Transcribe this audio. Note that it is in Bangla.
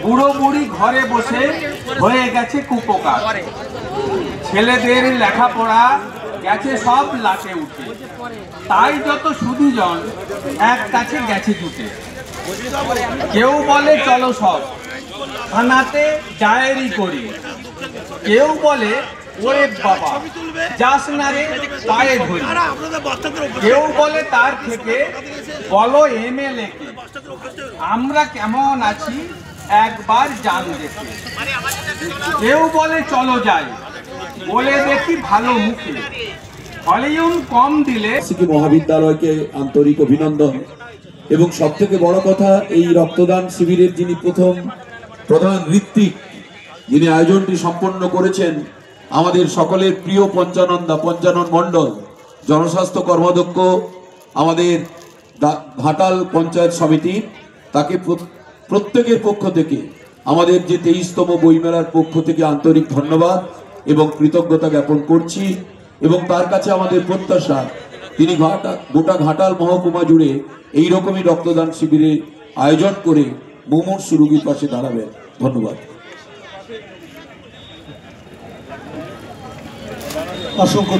বুড়ো বুড়ি ঘরে বসে হয়ে গেছে কুপোকার, ছেলেদের লেখাপড়া গেছে সব লাটে উঠে, তাই যত সুধীজন এক কাছে গেছে জুটে। কেউ বলে চলো সব থানাতে ডায়েরি করি, কেউ বলে ওরে বাবা যাস না রে পায়ে ধরি, কেউ বলে তার থেকে বলো এমএলএ কে আমরা কেমন আছি একবার জান দেখে, কেউ বলে চলো যাই বলে দেখি ভালো মুখে, ভলিউম কম দিলে। মহাবিদ্যালয়কে আন্তরিক অভিনন্দন এবং সবথেকে বড় কথা এই রক্তদান শিবিরের যিনি প্রথম প্রধান ঋত্বিক, যিনি আয়োজনটি সম্পন্ন করেছেন, আমাদের সকলের প্রিয় পঞ্চানন মণ্ডল, জনস্বাস্থ্য কর্মাধ্যক্ষ আমাদের ঘাটাল পঞ্চায়েত সমিতি, তাকে প্রত্যেকের পক্ষ থেকে আমাদের যে 23তম বইমেলার পক্ষ থেকে আন্তরিক ধন্যবাদ এবং কৃতজ্ঞতা জ্ঞাপন করছি। এবং তার কাছে আমাদের প্রত্যাশা তিনি গোটা ঘাটাল মহকুমা জুড়ে এইরকমই রক্তদান শিবিরে আয়োজন করে মুমূর্ষু রোগীর পাশে দাঁড়াবেন। ধন্যবাদ। অসংখ্য